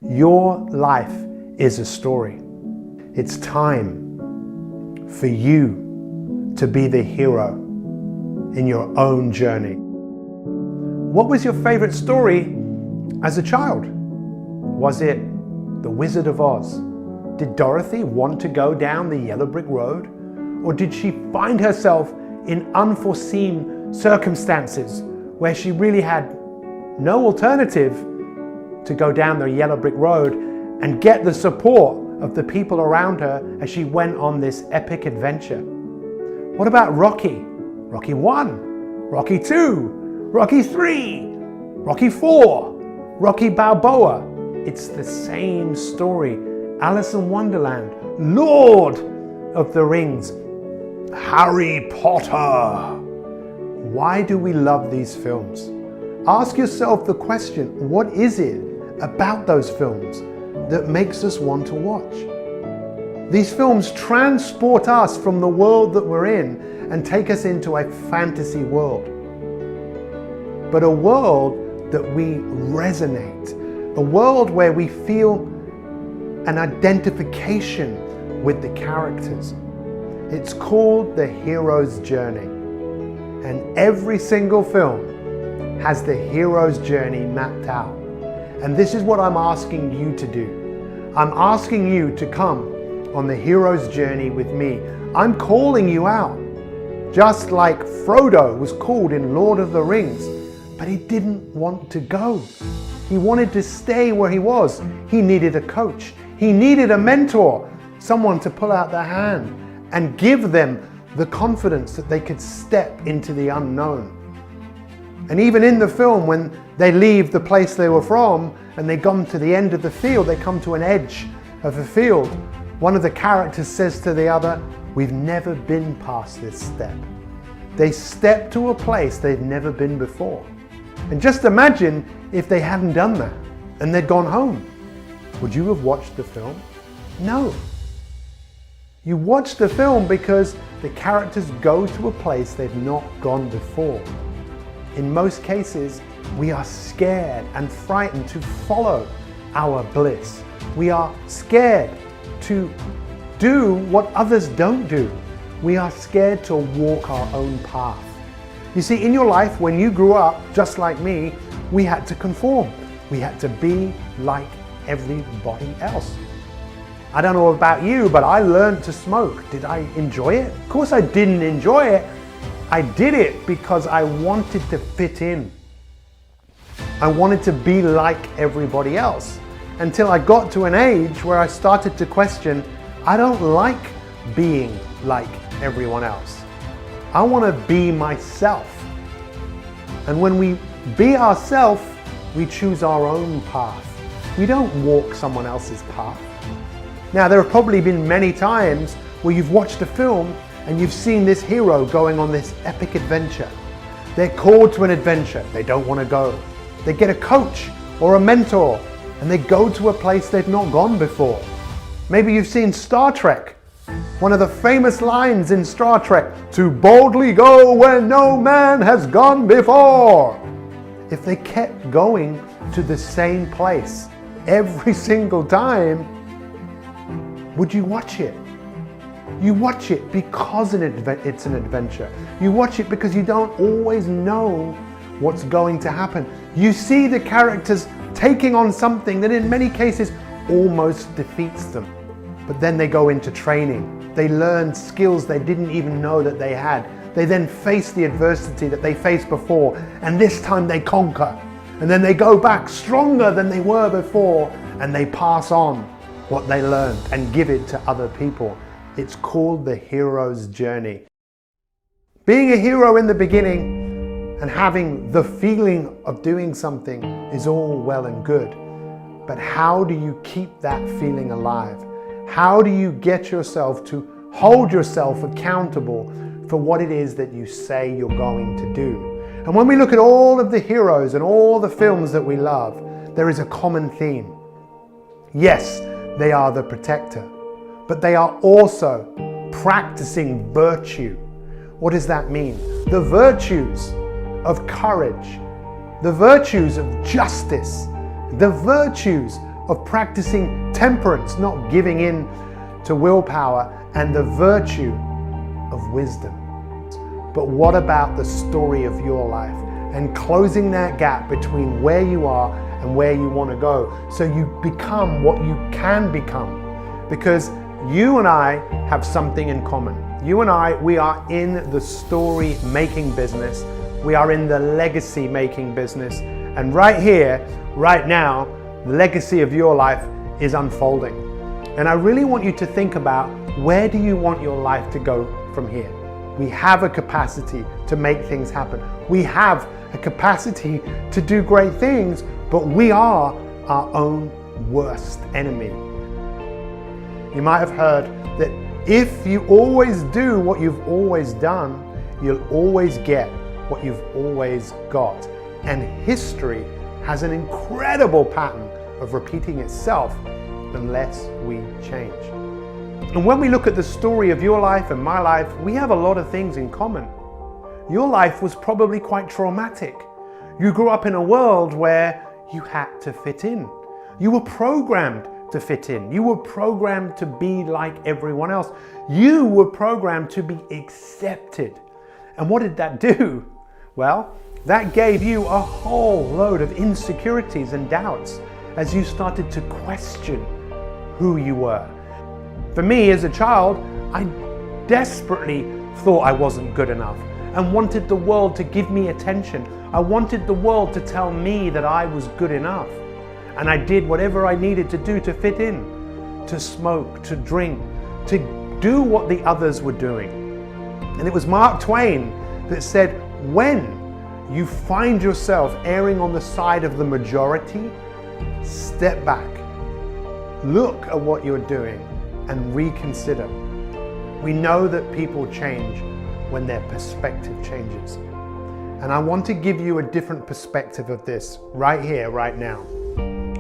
Your life is a story. It's time for you to be the hero in your own journey. What was your favorite story as a child? Was it The Wizard of Oz? Did Dorothy want to go down the yellow brick road? Or did she find herself in unforeseen circumstances where she really had no alternative to go down the yellow brick road and get the support of the people around her as she went on this epic adventure? What about Rocky? Rocky 1, Rocky 2, Rocky 3, Rocky 4, Rocky Balboa. It's the same story. Alice in Wonderland, Lord of the Rings, Harry Potter. Why do we love these films? Ask yourself the question, what is it about those films that makes us want to watch? These films transport us from the world that we're in and take us into a fantasy world. But a world that we resonate, a world where we feel an identification with the characters. It's called the hero's journey. And every single film has the hero's journey mapped out. And this is what I'm asking you to do. I'm asking you to come on the hero's journey with me. I'm calling you out. Just like Frodo was called in Lord of the Rings, but he didn't want to go. He wanted to stay where he was. He needed a coach. He needed a mentor, someone to pull out their hand and give them the confidence that they could step into the unknown. And even in the film, when they leave the place they were from and they come to the end of the field, they come to an edge of a field, one of the characters says to the other, "We've never been past this step." They step to a place they've never been before. And just imagine if they hadn't done that and they'd gone home. Would you have watched the film? No. You watch the film because the characters go to a place they've not gone before. In most cases, we are scared and frightened to follow our bliss. We are scared to do what others don't do. We are scared to walk our own path. You see, in your life, when you grew up, just like me, we had to conform. We had to be like everybody else. I don't know about you, but I learned to smoke. Did I enjoy it? Of course I didn't enjoy it. I did it because I wanted to fit in. I wanted to be like everybody else until I got to an age where I started to question, I don't like being like everyone else. I want to be myself. And when we be ourselves, we choose our own path. We don't walk someone else's path. Now, there have probably been many times where you've watched a film and you've seen this hero going on this epic adventure. They're called to an adventure. They don't want to go. They get a coach or a mentor and they go to a place they've not gone before. Maybe you've seen Star Trek. One of the famous lines in Star Trek, "To boldly go where no man has gone before." If they kept going to the same place every single time, would you watch it? You watch it because it's an adventure. You watch it because you don't always know what's going to happen. You see the characters taking on something that in many cases almost defeats them. But then they go into training. They learn skills they didn't even know that they had. They then face the adversity that they faced before, and this time they conquer. And then they go back stronger than they were before, and they pass on what they learned and give it to other people. It's called the hero's journey. Being a hero in the beginning and having the feeling of doing something is all well and good. But how do you keep that feeling alive? How do you get yourself to hold yourself accountable for what it is that you say you're going to do? And when we look at all of the heroes and all the films that we love, there is a common theme. Yes, they are the protector, but they are also practicing virtue. What does that mean? The virtues of courage, the virtues of justice, the virtues of practicing temperance, not giving in to willpower, and the virtue of wisdom. But what about the story of your life and closing that gap between where you are and where you want to go, so you become what you can become? Because you and I have something in common. You and I, we are in the story making business. We are in the legacy making business. And right here, right now, the legacy of your life is unfolding. And I really want you to think about, where do you want your life to go from here? We have a capacity to make things happen. We have a capacity to do great things, but we are our own worst enemy. You might have heard that if you always do what you've always done, you'll always get what you've always got. And history has an incredible pattern of repeating itself unless we change. And when we look at the story of your life and my life, we have a lot of things in common. Your life was probably quite traumatic. You grew up in a world where you had to fit in. You were programmed to fit in. You were programmed to be like everyone else. You were programmed to be accepted. And what did that do? Well, that gave you a whole load of insecurities and doubts as you started to question who you were. For me as a child, I desperately thought I wasn't good enough and wanted the world to give me attention. I wanted the world to tell me that I was good enough. And I did whatever I needed to do to fit in, to smoke, to drink, to do what the others were doing. And it was Mark Twain that said, when you find yourself erring on the side of the majority, step back, look at what you're doing, and reconsider. We know that people change when their perspective changes. And I want to give you a different perspective of this right here, right now.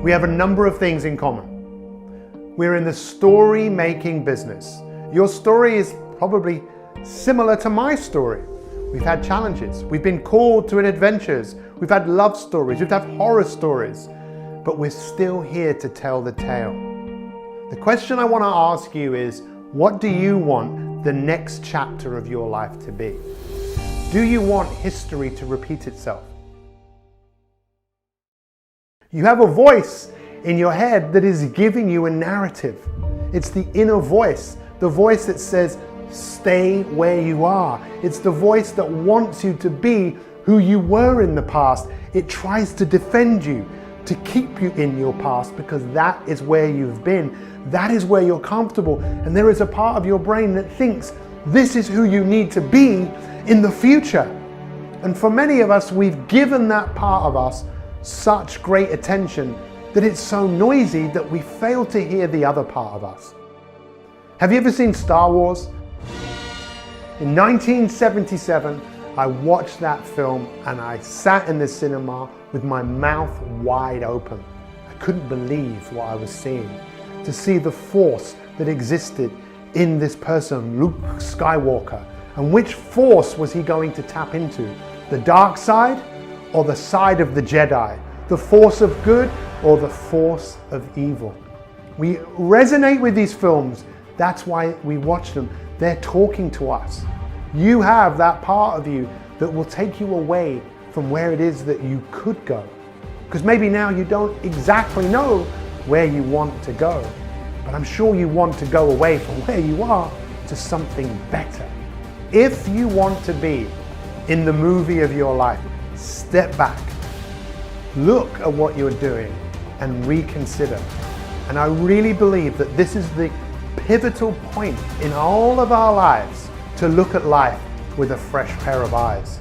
We have a number of things in common. We're in the story making business. Your story is probably similar to my story. We've had challenges. We've been called to adventures. We've had love stories. We've had horror stories. But we're still here to tell the tale. The question I want to ask you is, what do you want the next chapter of your life to be? Do you want history to repeat itself? You have a voice in your head that is giving you a narrative. It's the inner voice, the voice that says, stay where you are. It's the voice that wants you to be who you were in the past. It tries to defend you, to keep you in your past, because that is where you've been. That is where you're comfortable. And there is a part of your brain that thinks this is who you need to be in the future. And for many of us, we've given that part of us such great attention that it's so noisy that we fail to hear the other part of us. Have you ever seen Star Wars? In 1977, I watched that film and I sat in the cinema with my mouth wide open. I couldn't believe what I was seeing. To see the force that existed in this person, Luke Skywalker, and which force was he going to tap into? The dark side or the side of the Jedi? The force of good or the force of evil? We resonate with these films. That's why we watch them. They're talking to us. You have that part of you that will take you away from where it is that you could go. Because maybe now you don't exactly know where you want to go, but I'm sure you want to go away from where you are to something better. If you want to be in the movie of your life, step back, look at what you're doing and reconsider. And I really believe that this is the pivotal point in all of our lives, to look at life with a fresh pair of eyes.